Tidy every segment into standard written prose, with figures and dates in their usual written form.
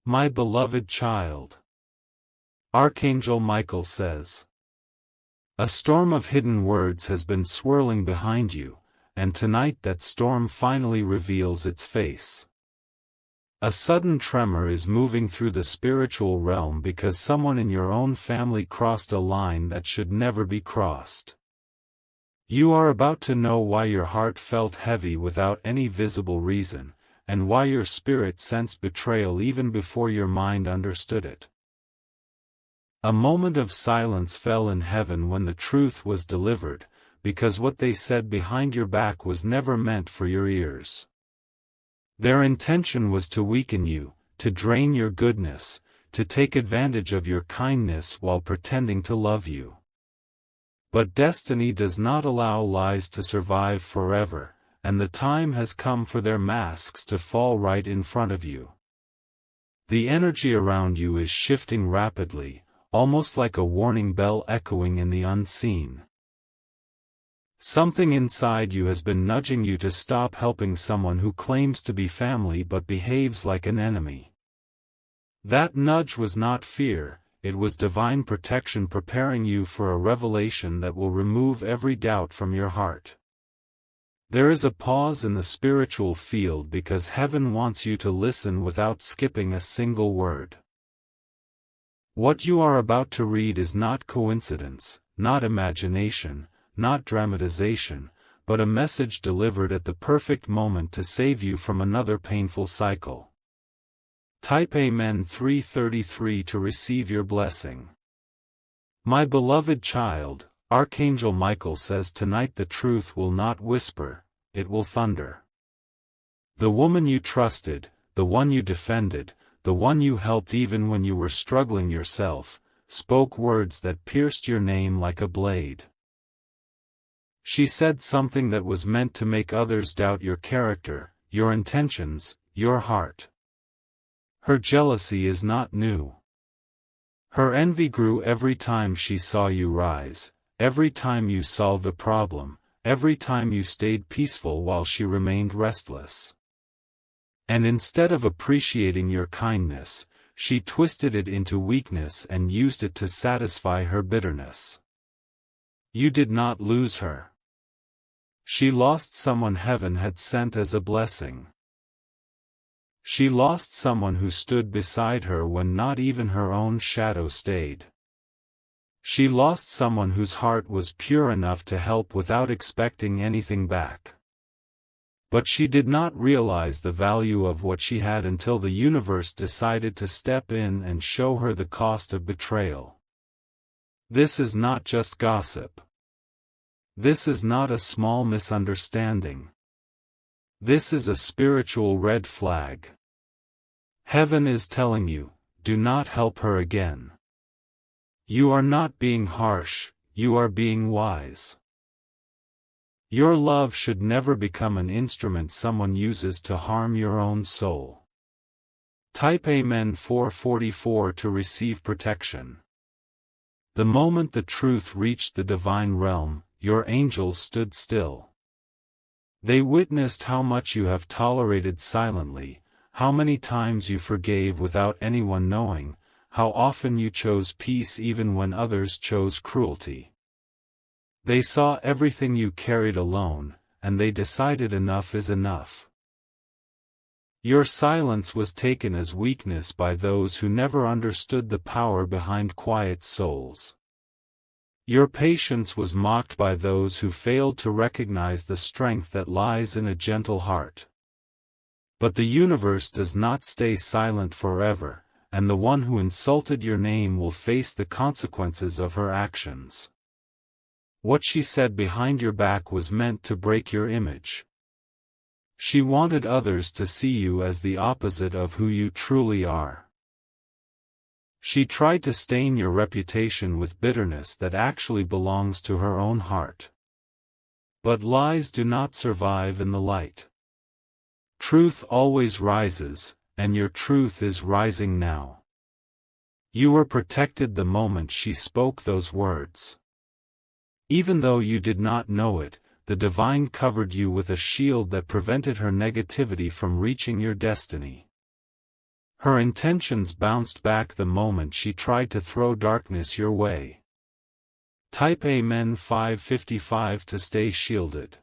My beloved child. Archangel Michael says. A storm of hidden words has been swirling behind you, and tonight that storm finally reveals its face. A sudden tremor is moving through the spiritual realm because someone in your own family crossed a line that should never be crossed. You are about to know why your heart felt heavy without any visible reason, and why your spirit sensed betrayal even before your mind understood it. A moment of silence fell in heaven when the truth was delivered, because what they said behind your back was never meant for your ears. Their intention was to weaken you, to drain your goodness, to take advantage of your kindness while pretending to love you. But destiny does not allow lies to survive forever, and the time has come for their masks to fall right in front of you. The energy around you is shifting rapidly, almost like a warning bell echoing in the unseen. Something inside you has been nudging you to stop helping someone who claims to be family but behaves like an enemy. That nudge was not fear, it was divine protection preparing you for a revelation that will remove every doubt from your heart. There is a pause in the spiritual field because heaven wants you to listen without skipping a single word. What you are about to read is not coincidence, not imagination, not dramatization, but a message delivered at the perfect moment to save you from another painful cycle. Type Amen 333 to receive your blessing. My beloved child, Archangel Michael says tonight the truth will not whisper, it will thunder. The woman you trusted, the one you defended, the one you helped even when you were struggling yourself, spoke words that pierced your name like a blade. She said something that was meant to make others doubt your character, your intentions, your heart. Her jealousy is not new. Her envy grew every time she saw you rise, every time you solved a problem, every time you stayed peaceful while she remained restless. And instead of appreciating your kindness, she twisted it into weakness and used it to satisfy her bitterness. You did not lose her. She lost someone heaven had sent as a blessing. She lost someone who stood beside her when not even her own shadow stayed. She lost someone whose heart was pure enough to help without expecting anything back. But she did not realize the value of what she had until the universe decided to step in and show her the cost of betrayal. This is not just gossip. This is not a small misunderstanding. This is a spiritual red flag. Heaven is telling you, do not help her again. You are not being harsh, you are being wise. Your love should never become an instrument someone uses to harm your own soul. Type Amen 444 to receive protection. The moment the truth reached the divine realm, your angels stood still. They witnessed how much you have tolerated silently, how many times you forgave without anyone knowing, how often you chose peace even when others chose cruelty. They saw everything you carried alone, and they decided enough is enough. Your silence was taken as weakness by those who never understood the power behind quiet souls. Your patience was mocked by those who failed to recognize the strength that lies in a gentle heart. But the universe does not stay silent forever, and the one who insulted your name will face the consequences of her actions. What she said behind your back was meant to break your image. She wanted others to see you as the opposite of who you truly are. She tried to stain your reputation with bitterness that actually belongs to her own heart. But lies do not survive in the light. Truth always rises, and your truth is rising now. You were protected the moment she spoke those words. Even though you did not know it, the divine covered you with a shield that prevented her negativity from reaching your destiny. Her intentions bounced back the moment she tried to throw darkness your way. Type Amen 555 to stay shielded.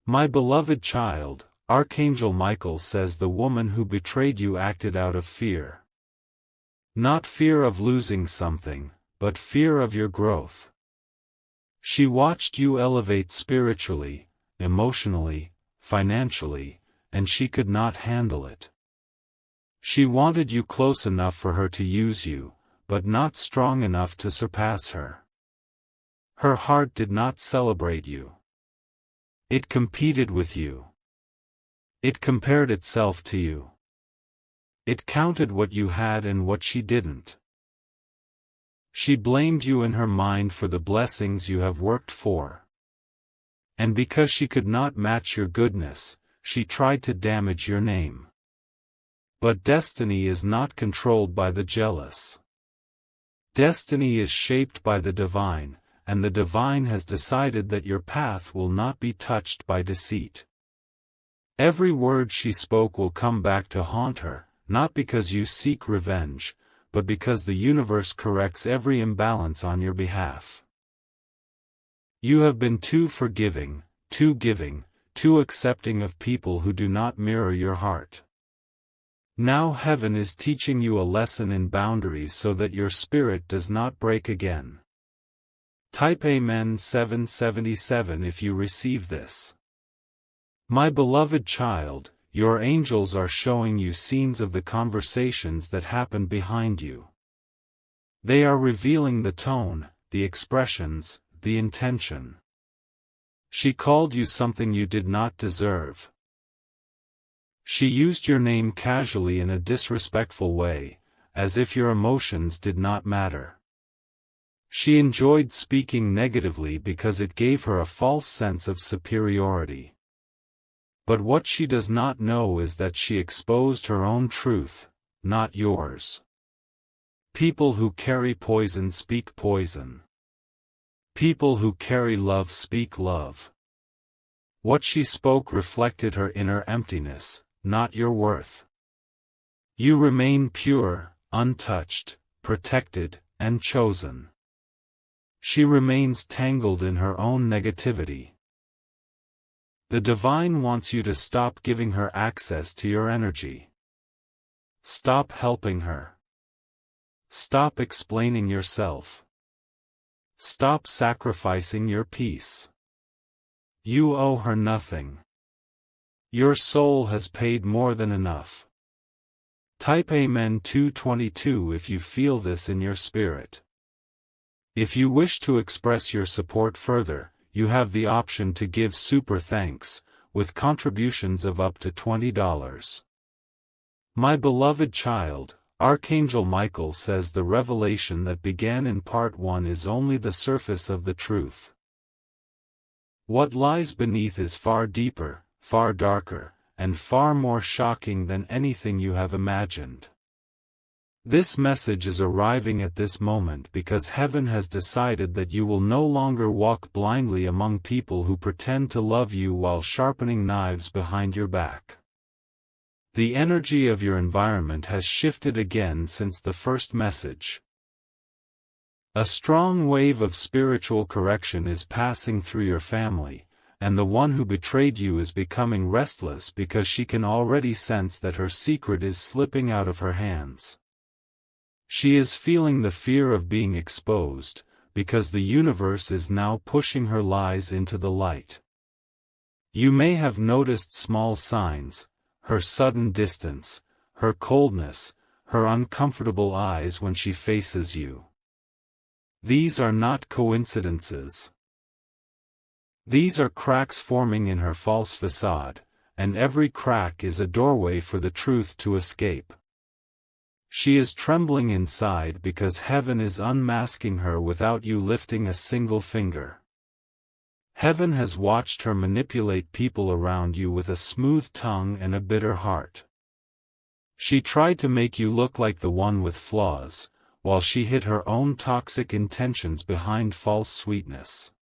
My beloved child, Archangel Michael says the woman who betrayed you acted out of fear. Not fear of losing something, but fear of your growth. She watched you elevate spiritually, emotionally, financially, and she could not handle it. She wanted you close enough for her to use you, but not strong enough to surpass her. Her heart did not celebrate you. It competed with you. It compared itself to you. It counted what you had and what she didn't. She blamed you in her mind for the blessings you have worked for. And because she could not match your goodness, she tried to damage your name. But destiny is not controlled by the jealous. Destiny is shaped by the divine, and the divine has decided that your path will not be touched by deceit. Every word she spoke will come back to haunt her, not because you seek revenge, but because the universe corrects every imbalance on your behalf. You have been too forgiving, too giving, too accepting of people who do not mirror your heart. Now heaven is teaching you a lesson in boundaries so that your spirit does not break again. Type Amen 777 if you receive this. My beloved child, your angels are showing you scenes of the conversations that happened behind you. They are revealing the tone, the expressions, the intention. She called you something you did not deserve. She used your name casually in a disrespectful way, as if your emotions did not matter. She enjoyed speaking negatively because it gave her a false sense of superiority. But what she does not know is that she exposed her own truth, not yours. People who carry poison speak poison. People who carry love speak love. What she spoke reflected her inner emptiness, not your worth. You remain pure, untouched, protected, and chosen. She remains tangled in her own negativity. The divine wants you to stop giving her access to your energy. Stop helping her. Stop explaining yourself. Stop sacrificing your peace. You owe her nothing. Your soul has paid more than enough. Type Amen 222 if you feel this in your spirit. If you wish to express your support further, you have the option to give super thanks, with contributions of up to $20. My beloved child, Archangel Michael says the revelation that began in part 1 is only the surface of the truth. What lies beneath is far deeper, far darker, and far more shocking than anything you have imagined. This message is arriving at this moment because heaven has decided that you will no longer walk blindly among people who pretend to love you while sharpening knives behind your back. The energy of your environment has shifted again since the first message. A strong wave of spiritual correction is passing through your family, and the one who betrayed you is becoming restless because she can already sense that her secret is slipping out of her hands. She is feeling the fear of being exposed, because the universe is now pushing her lies into the light. You may have noticed small signs, her sudden distance, her coldness, her uncomfortable eyes when she faces you. These are not coincidences. These are cracks forming in her false facade, and every crack is a doorway for the truth to escape. She is trembling inside because heaven is unmasking her without you lifting a single finger. Heaven has watched her manipulate people around you with a smooth tongue and a bitter heart. She tried to make you look like the one with flaws, while she hid her own toxic intentions behind false sweetness.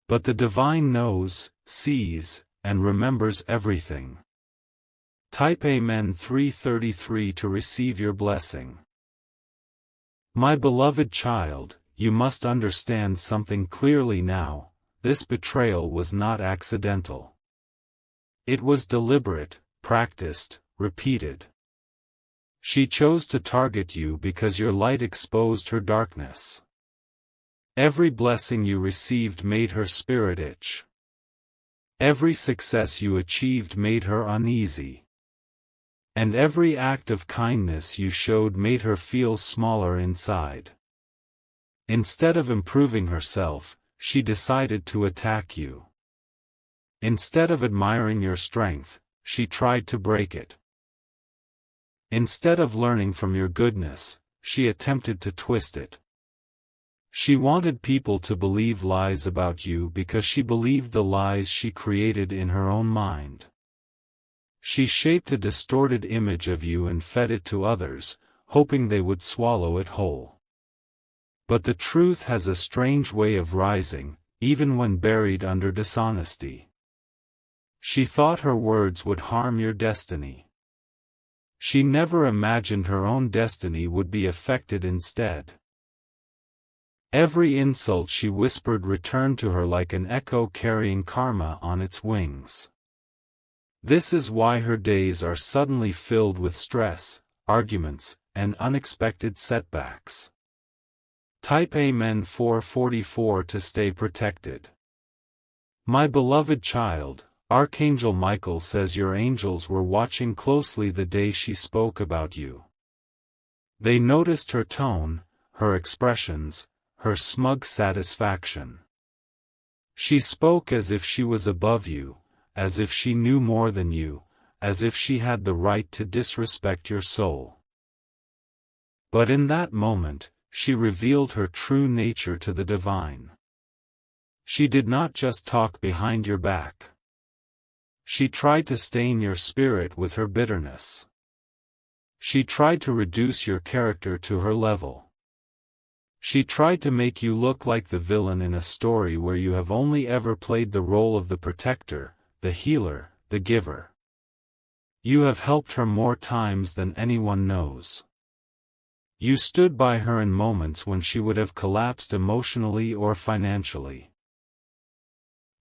But the divine knows, sees, and remembers everything. Type Amen 333 to receive your blessing. My beloved child, you must understand something clearly now. This betrayal was not accidental. It was deliberate, practiced, repeated. She chose to target you because your light exposed her darkness. Every blessing you received made her spirit itch. Every success you achieved made her uneasy. And every act of kindness you showed made her feel smaller inside. Instead of improving herself, she decided to attack you. Instead of admiring your strength, she tried to break it. Instead of learning from your goodness, she attempted to twist it. She wanted people to believe lies about you because she believed the lies she created in her own mind. She shaped a distorted image of you and fed it to others, hoping they would swallow it whole. But the truth has a strange way of rising, even when buried under dishonesty. She thought her words would harm your destiny. She never imagined her own destiny would be affected instead. Every insult she whispered returned to her like an echo carrying karma on its wings. This is why her days are suddenly filled with stress, arguments, and unexpected setbacks. Type Amen 444 to stay protected. My beloved child, Archangel Michael says your angels were watching closely the day she spoke about you. They noticed her tone, her expressions, her smug satisfaction. She spoke as if she was above you, as if she knew more than you, as if she had the right to disrespect your soul. But in that moment, she revealed her true nature to the divine. She did not just talk behind your back. She tried to stain your spirit with her bitterness. She tried to reduce your character to her level. She tried to make you look like the villain in a story where you have only ever played the role of the protector, the healer, the giver. You have helped her more times than anyone knows. You stood by her in moments when she would have collapsed emotionally or financially.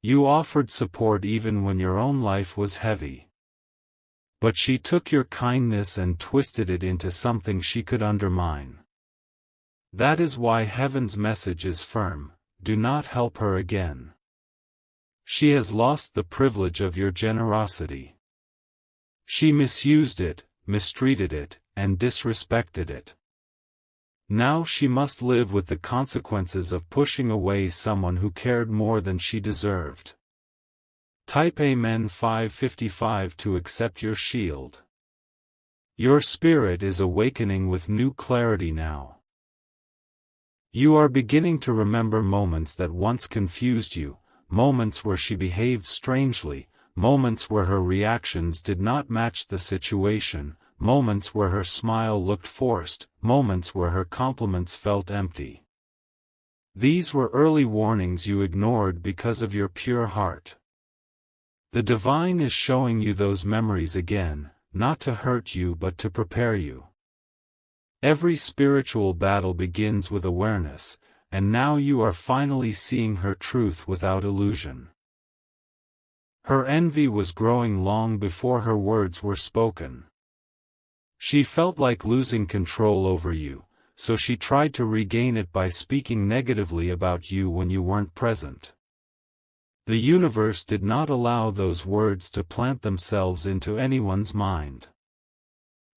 You offered support even when your own life was heavy. But she took your kindness and twisted it into something she could undermine. That is why heaven's message is firm: do not help her again. She has lost the privilege of your generosity. She misused it, mistreated it, and disrespected it. Now she must live with the consequences of pushing away someone who cared more than she deserved. Type Amen 555 to accept your shield. Your spirit is awakening with new clarity now. You are beginning to remember moments that once confused you, moments where she behaved strangely, moments where her reactions did not match the situation, moments where her smile looked forced, moments where her compliments felt empty. These were early warnings you ignored because of your pure heart. The divine is showing you those memories again, not to hurt you but to prepare you. Every spiritual battle begins with awareness, and now you are finally seeing her truth without illusion. Her envy was growing long before her words were spoken. She felt like losing control over you, so she tried to regain it by speaking negatively about you when you weren't present. The universe did not allow those words to plant themselves into anyone's mind.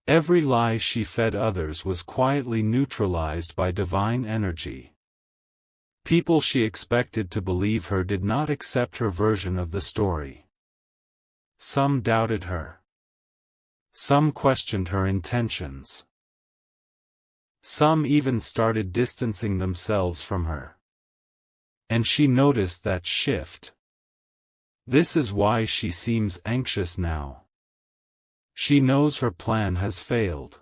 Every lie she fed others was quietly neutralized by divine energy. People she expected to believe her did not accept her version of the story. Some doubted her. Some questioned her intentions. Some even started distancing themselves from her. And she noticed that shift. This is why she seems anxious now. She knows her plan has failed.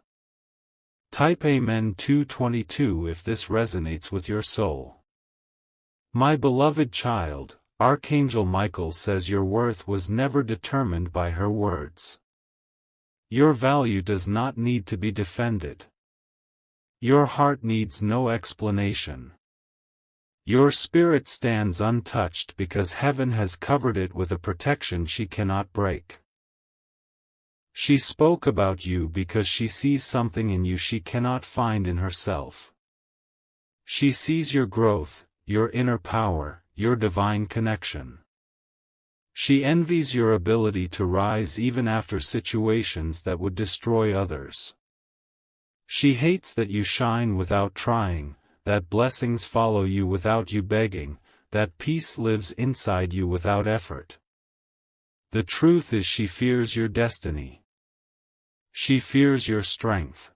Type Amen 222 if this resonates with your soul. My beloved child, Archangel Michael says your worth was never determined by her words. Your value does not need to be defended. Your heart needs no explanation. Your spirit stands untouched because heaven has covered it with a protection she cannot break. She spoke about you because she sees something in you she cannot find in herself. She sees your growth, your inner power, your divine connection. She envies your ability to rise even after situations that would destroy others. She hates that you shine without trying, that blessings follow you without you begging, that peace lives inside you without effort. The truth is she fears your destiny. She fears your strength.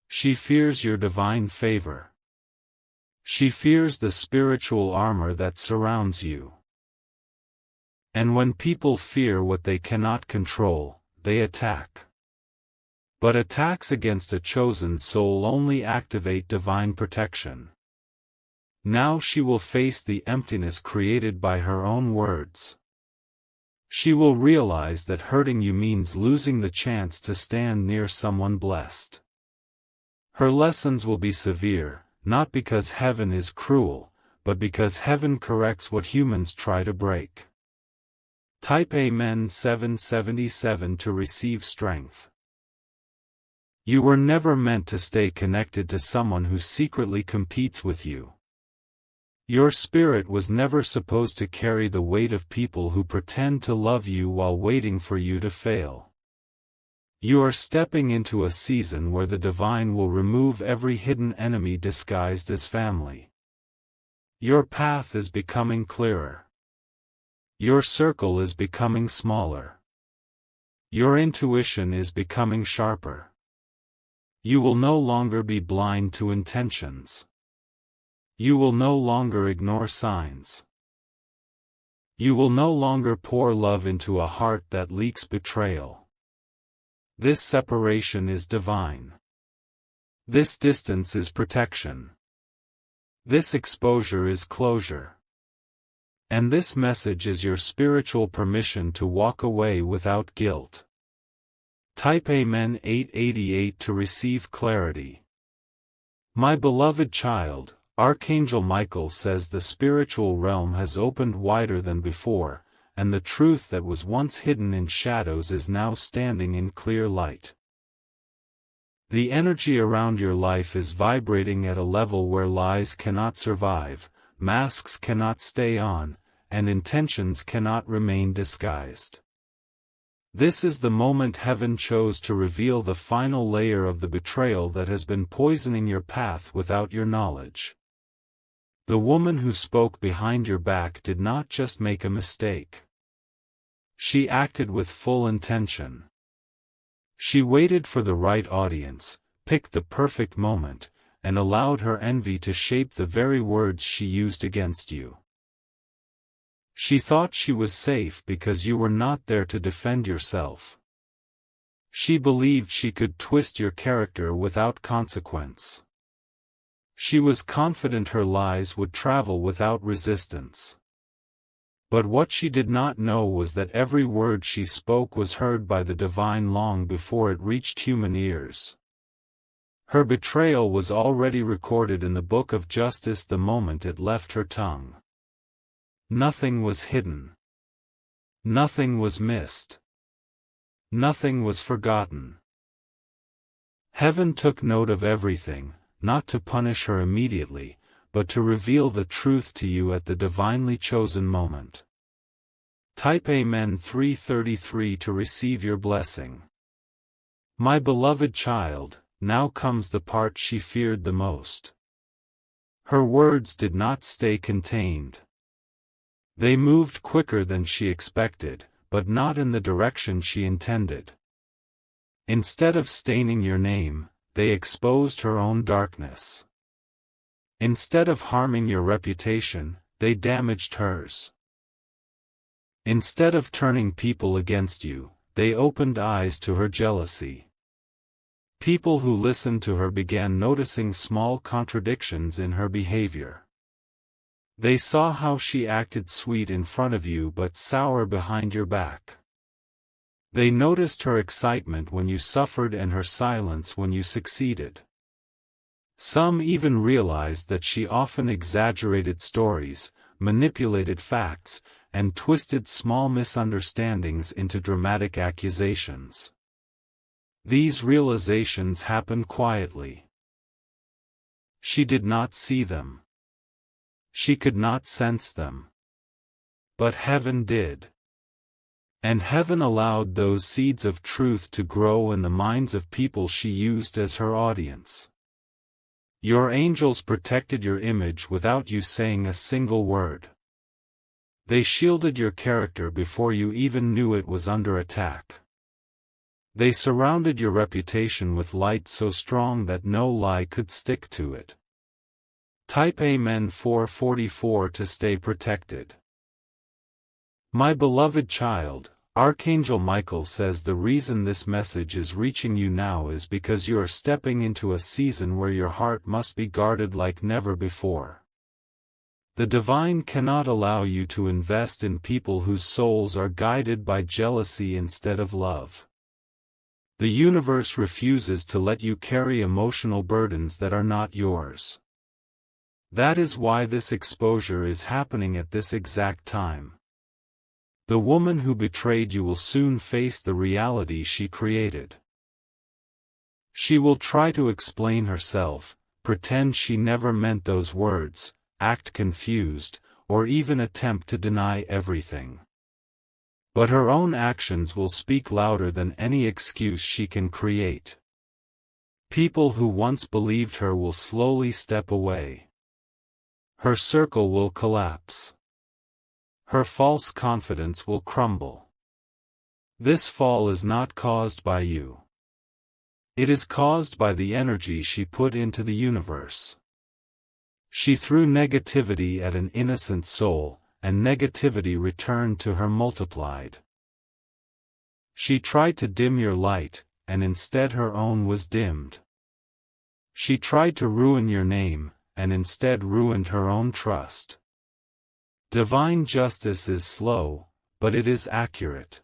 She fears your divine favor. She fears the spiritual armor that surrounds you. And when people fear what they cannot control, they attack. But attacks against a chosen soul only activate divine protection. Now she will face the emptiness created by her own words. She will realize that hurting you means losing the chance to stand near someone blessed. Her lessons will be severe, not because heaven is cruel, but because heaven corrects what humans try to break. Type Amen 777 to receive strength. You were never meant to stay connected to someone who secretly competes with you. Your spirit was never supposed to carry the weight of people who pretend to love you while waiting for you to fail. You are stepping into a season where the divine will remove every hidden enemy disguised as family. Your path is becoming clearer. Your circle is becoming smaller. Your intuition is becoming sharper. You will no longer be blind to intentions. You will no longer ignore signs. You will no longer pour love into a heart that leaks betrayal. This separation is divine. This distance is protection. This exposure is closure. And this message is your spiritual permission to walk away without guilt. Type Amen 888 to receive clarity. My beloved child, Archangel Michael says the spiritual realm has opened wider than before, and the truth that was once hidden in shadows is now standing in clear light. The energy around your life is vibrating at a level where lies cannot survive, masks cannot stay on, and intentions cannot remain disguised. This is the moment heaven chose to reveal the final layer of the betrayal that has been poisoning your path without your knowledge. The woman who spoke behind your back did not just make a mistake. She acted with full intention. She waited for the right audience, picked the perfect moment, and allowed her envy to shape the very words she used against you. She thought she was safe because you were not there to defend yourself. She believed she could twist your character without consequence. She was confident her lies would travel without resistance. But what she did not know was that every word she spoke was heard by the divine long before it reached human ears. Her betrayal was already recorded in the book of justice the moment it left her tongue. Nothing was hidden. Nothing was missed. Nothing was forgotten. Heaven took note of everything, not to punish her immediately, but to reveal the truth to you at the divinely chosen moment. Type Amen 333 to receive your blessing. My beloved child, now comes the part she feared the most. Her words did not stay contained. They moved quicker than she expected, but not in the direction she intended. Instead of staining your name, they exposed her own darkness. Instead of harming your reputation, they damaged hers. Instead of turning people against you, they opened eyes to her jealousy. People who listened to her began noticing small contradictions in her behavior. They saw how she acted sweet in front of you but sour behind your back. They noticed her excitement when you suffered and her silence when you succeeded. Some even realized that she often exaggerated stories, manipulated facts, and twisted small misunderstandings into dramatic accusations. These realizations happened quietly. She did not see them. She could not sense them. But heaven did. And heaven allowed those seeds of truth to grow in the minds of people she used as her audience. Your angels protected your image without you saying a single word. They shielded your character before you even knew it was under attack. They surrounded your reputation with light so strong that no lie could stick to it. Type Amen 444 to stay protected. My beloved child, Archangel Michael says the reason this message is reaching you now is because you are stepping into a season where your heart must be guarded like never before. The divine cannot allow you to invest in people whose souls are guided by jealousy instead of love. The universe refuses to let you carry emotional burdens that are not yours. That is why this exposure is happening at this exact time. The woman who betrayed you will soon face the reality she created. She will try to explain herself, pretend she never meant those words, act confused, or even attempt to deny everything. But her own actions will speak louder than any excuse she can create. People who once believed her will slowly step away. Her circle will collapse. Her false confidence will crumble. This fall is not caused by you. It is caused by the energy she put into the universe. She threw negativity at an innocent soul, and negativity returned to her multiplied. She tried to dim your light, and instead her own was dimmed. She tried to ruin your name, and instead ruined her own trust. Divine justice is slow, but it is accurate.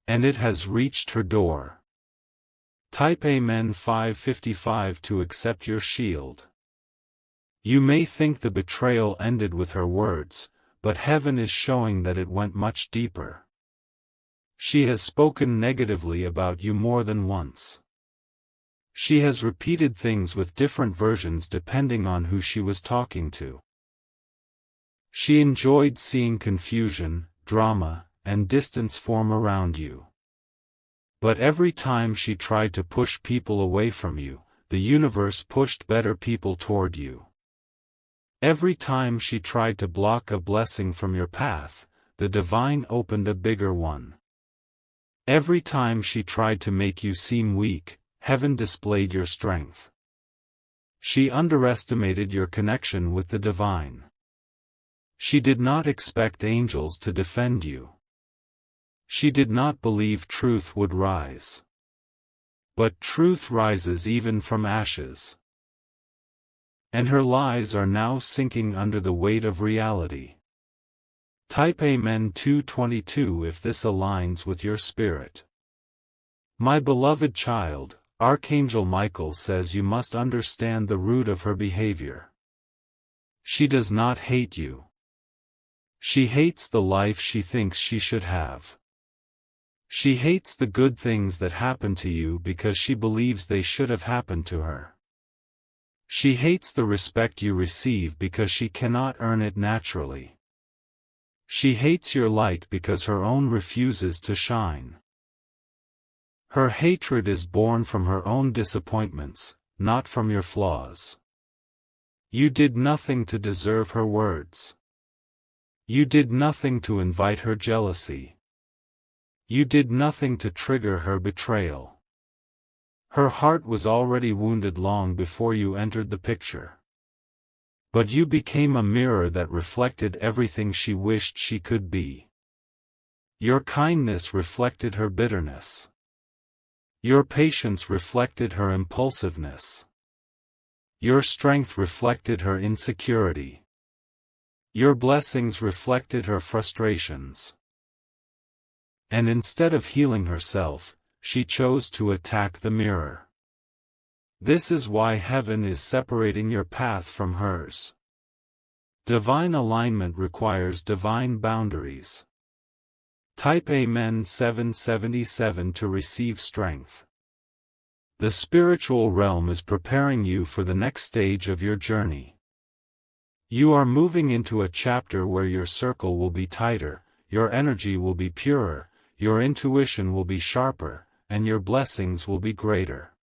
And it has reached her door. Type Amen 555 to accept your shield. You may think the betrayal ended with her words, but heaven is showing that it went much deeper. She has spoken negatively about you more than once. She has repeated things with different versions depending on who she was talking to. She enjoyed seeing confusion, drama, and distance form around you. But every time she tried to push people away from you, the universe pushed better people toward you. Every time she tried to block a blessing from your path, the divine opened a bigger one. Every time she tried to make you seem weak, heaven displayed your strength. She underestimated your connection with the divine. She did not expect angels to defend you. She did not believe truth would rise. But truth rises even from ashes. And her lies are now sinking under the weight of reality. Type Amen 222 if this aligns with your spirit. My beloved child, Archangel Michael says you must understand the root of her behavior. She does not hate you. She hates the life she thinks she should have. She hates the good things that happen to you because she believes they should have happened to her. She hates the respect you receive because she cannot earn it naturally. She hates your light because her own refuses to shine. Her hatred is born from her own disappointments, not from your flaws. You did nothing to deserve her words. You did nothing to invite her jealousy. You did nothing to trigger her betrayal. Her heart was already wounded long before you entered the picture. But you became a mirror that reflected everything she wished she could be. Your kindness reflected her bitterness. Your patience reflected her impulsiveness. Your strength reflected her insecurity. Your blessings reflected her frustrations. And instead of healing herself, she chose to attack the mirror. This is why heaven is separating your path from hers. Divine alignment requires divine boundaries. Type Amen 777 to receive strength. The spiritual realm is preparing you for the next stage of your journey. You are moving into a chapter where your circle will be tighter, your energy will be purer, your intuition will be sharper, and your blessings will be greater.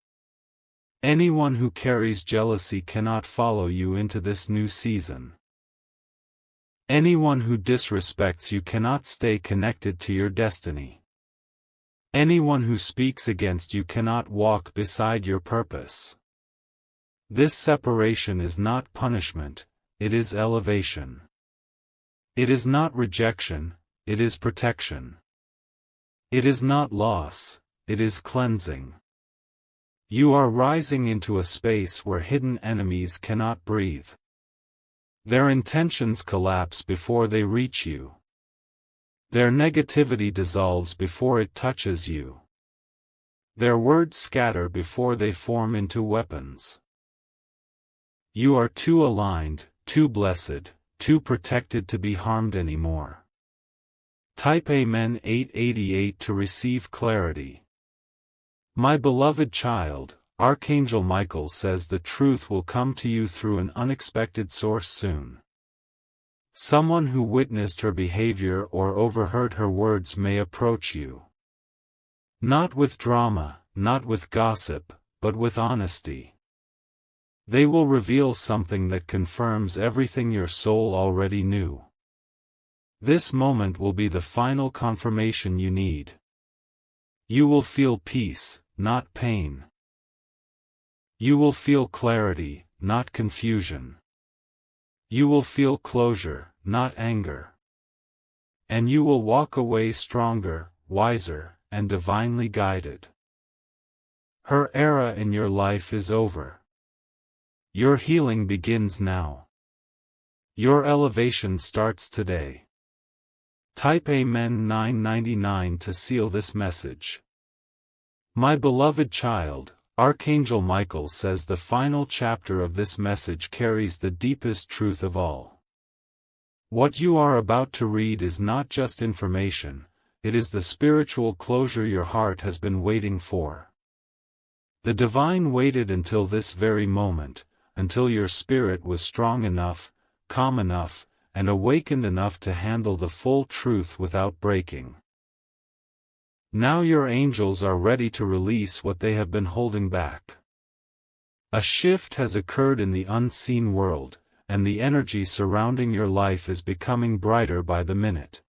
Anyone who carries jealousy cannot follow you into this new season. Anyone who disrespects you cannot stay connected to your destiny. Anyone who speaks against you cannot walk beside your purpose. This separation is not punishment, it is elevation. It is not rejection, it is protection. It is not loss, it is cleansing. You are rising into a space where hidden enemies cannot breathe. Their intentions collapse before they reach you. Their negativity dissolves before it touches you. Their words scatter before they form into weapons. You are too aligned, too blessed, too protected to be harmed anymore. Type Amen 888 to receive clarity. My beloved child, Archangel Michael says the truth will come to you through an unexpected source soon. Someone who witnessed her behavior or overheard her words may approach you. Not with drama, not with gossip, but with honesty. They will reveal something that confirms everything your soul already knew. This moment will be the final confirmation you need. You will feel peace, not pain. You will feel clarity, not confusion. You will feel closure, not anger. And you will walk away stronger, wiser, and divinely guided. Her era in your life is over. Your healing begins now. Your elevation starts today. Type Amen 999 to seal this message. My beloved child, Archangel Michael says the final chapter of this message carries the deepest truth of all. What you are about to read is not just information, it is the spiritual closure your heart has been waiting for. The divine waited until this very moment, until your spirit was strong enough, calm enough, and awakened enough to handle the full truth without breaking. Now your angels are ready to release what they have been holding back. A shift has occurred in the unseen world, and the energy surrounding your life is becoming brighter by the minute.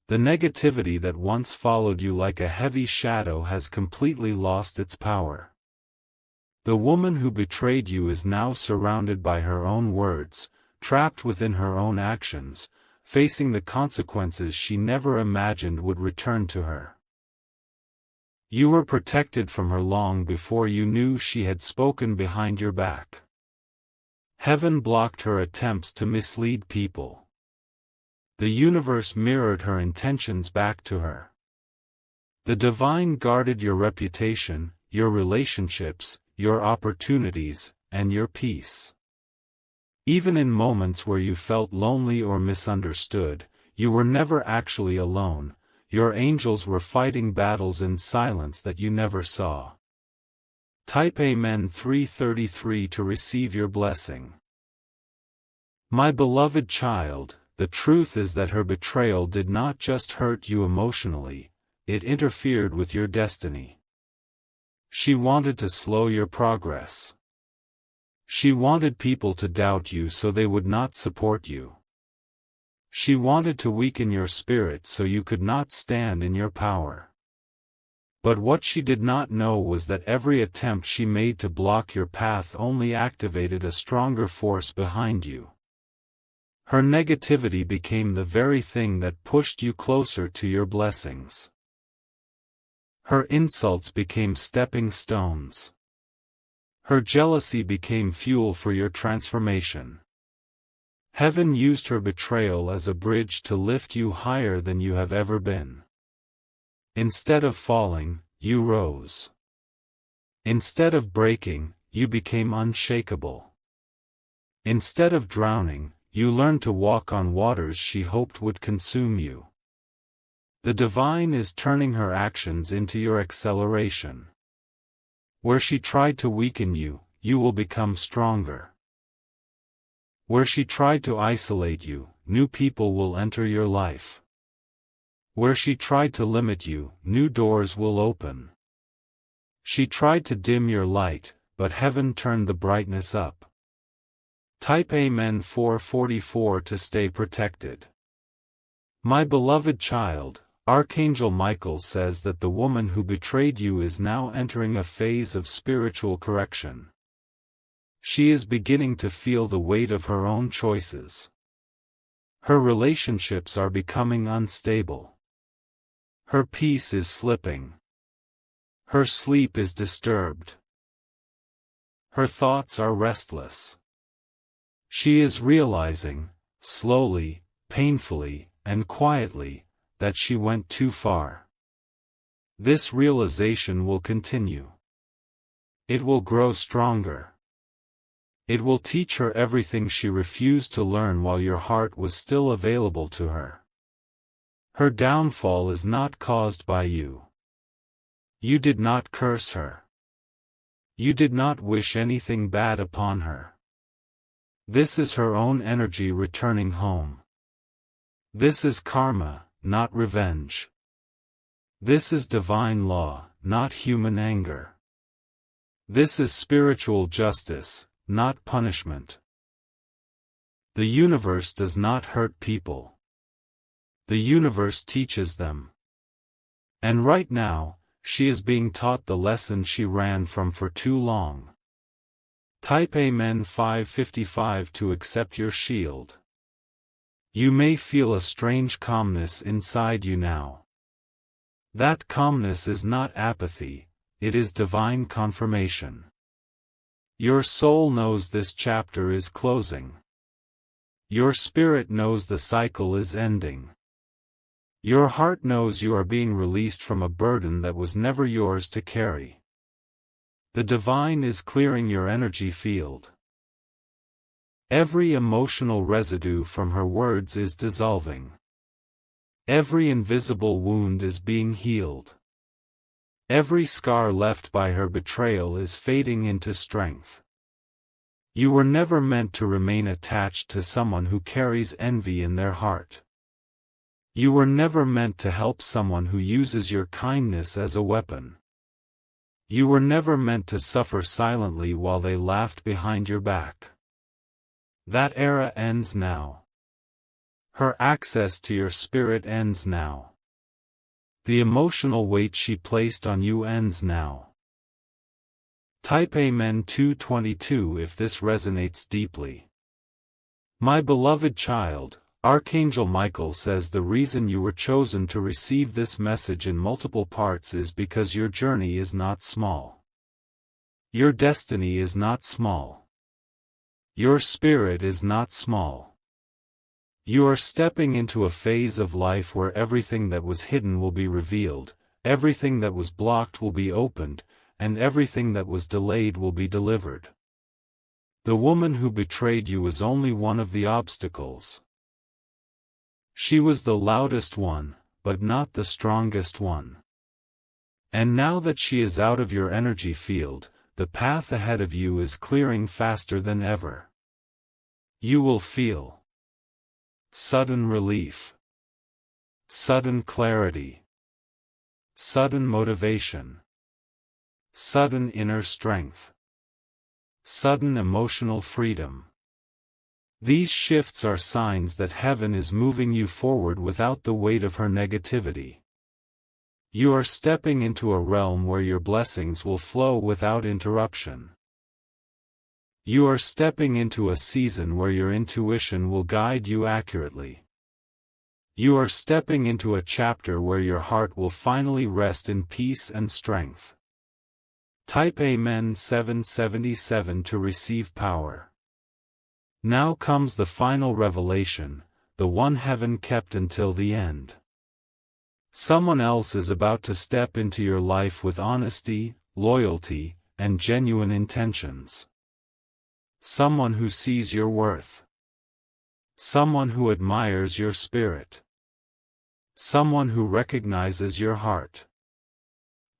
The negativity that once followed you like a heavy shadow has completely lost its power. The woman who betrayed you is now surrounded by her own words, trapped within her own actions, facing the consequences she never imagined would return to her. You were protected from her long before you knew she had spoken behind your back. Heaven blocked her attempts to mislead people. The universe mirrored her intentions back to her. The divine guarded your reputation, your relationships, your opportunities, and your peace. Even in moments where you felt lonely or misunderstood, you were never actually alone. Your angels were fighting battles in silence that you never saw. Type Amen 333 to receive your blessing. My beloved child, the truth is that her betrayal did not just hurt you emotionally, it interfered with your destiny. She wanted to slow your progress. She wanted people to doubt you so they would not support you. She wanted to weaken your spirit so you could not stand in your power. But what she did not know was that every attempt she made to block your path only activated a stronger force behind you. Her negativity became the very thing that pushed you closer to your blessings. Her insults became stepping stones. Her jealousy became fuel for your transformation. Heaven used her betrayal as a bridge to lift you higher than you have ever been. Instead of falling, you rose. Instead of breaking, you became unshakable. Instead of drowning, you learned to walk on waters she hoped would consume you. The divine is turning her actions into your acceleration. Where she tried to weaken you, you will become stronger. Where she tried to isolate you, new people will enter your life. Where she tried to limit you, new doors will open. She tried to dim your light, but heaven turned the brightness up. Type Amen 444 to stay protected. My beloved child, Archangel Michael says that the woman who betrayed you is now entering a phase of spiritual correction. She is beginning to feel the weight of her own choices. Her relationships are becoming unstable. Her peace is slipping. Her sleep is disturbed. Her thoughts are restless. She is realizing, slowly, painfully, and quietly, that she went too far. This realization will continue. It will grow stronger. It will teach her everything she refused to learn while your heart was still available to her. Her downfall is not caused by you. You did not curse her. You did not wish anything bad upon her. This is her own energy returning home. This is karma, not revenge. This is divine law, not human anger. This is spiritual justice, not punishment. The universe does not hurt people. The universe teaches them. And right now, she is being taught the lesson she ran from for too long. Type Amen 555 to accept your shield. You may feel a strange calmness inside you now. That calmness is not apathy, it is divine confirmation. Your soul knows this chapter is closing. Your spirit knows the cycle is ending. Your heart knows you are being released from a burden that was never yours to carry. The divine is clearing your energy field. Every emotional residue from her words is dissolving. Every invisible wound is being healed. Every scar left by her betrayal is fading into strength. You were never meant to remain attached to someone who carries envy in their heart. You were never meant to help someone who uses your kindness as a weapon. You were never meant to suffer silently while they laughed behind your back. That era ends now. Her access to your spirit ends now. The emotional weight she placed on you ends now. Type Amen 222 if this resonates deeply. My beloved child, Archangel Michael says the reason you were chosen to receive this message in multiple parts is because your journey is not small. Your destiny is not small. Your spirit is not small. You are stepping into a phase of life where everything that was hidden will be revealed, everything that was blocked will be opened, and everything that was delayed will be delivered. The woman who betrayed you was only one of the obstacles. She was the loudest one, but not the strongest one. And now that she is out of your energy field, the path ahead of you is clearing faster than ever. You will feel sudden relief, sudden clarity, sudden motivation, sudden inner strength, sudden emotional freedom. These shifts are signs that heaven is moving you forward without the weight of her negativity. You are stepping into a realm where your blessings will flow without interruption. You are stepping into a season where your intuition will guide you accurately. You are stepping into a chapter where your heart will finally rest in peace and strength. Type Amen 777 to receive power. Now comes the final revelation, the one heaven kept until the end. Someone else is about to step into your life with honesty, loyalty, and genuine intentions. Someone who sees your worth. Someone who admires your spirit. Someone who recognizes your heart.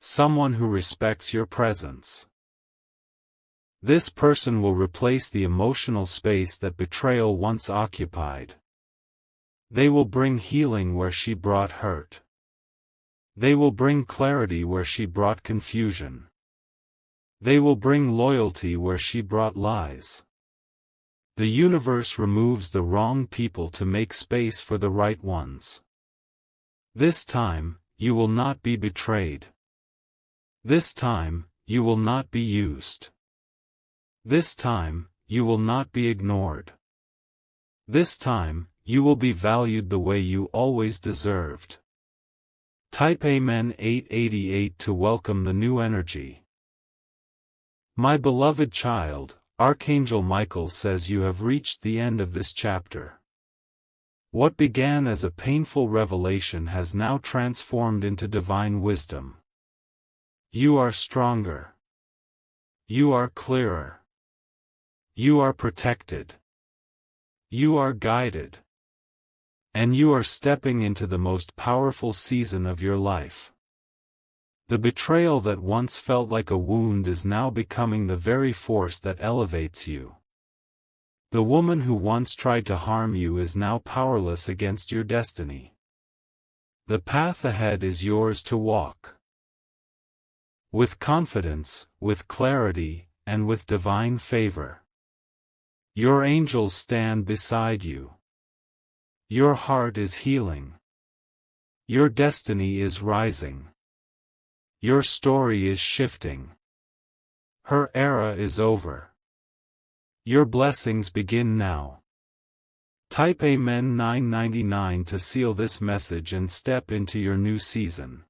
Someone who respects your presence. This person will replace the emotional space that betrayal once occupied. They will bring healing where she brought hurt. They will bring clarity where she brought confusion. They will bring loyalty where she brought lies. The universe removes the wrong people to make space for the right ones. This time, you will not be betrayed. This time, you will not be used. This time, you will not be ignored. This time, you will be valued the way you always deserved. Type Amen 888 to welcome the new energy. My beloved child, Archangel Michael says you have reached the end of this chapter. What began as a painful revelation has now transformed into divine wisdom. You are stronger. You are clearer. You are protected. You are guided. And you are stepping into the most powerful season of your life. The betrayal that once felt like a wound is now becoming the very force that elevates you. The woman who once tried to harm you is now powerless against your destiny. The path ahead is yours to walk. With confidence, with clarity, and with divine favor. Your angels stand beside you. Your heart is healing. Your destiny is rising. Your story is shifting. Her era is over. Your blessings begin now. Type Amen 999 to seal this message and step into your new season.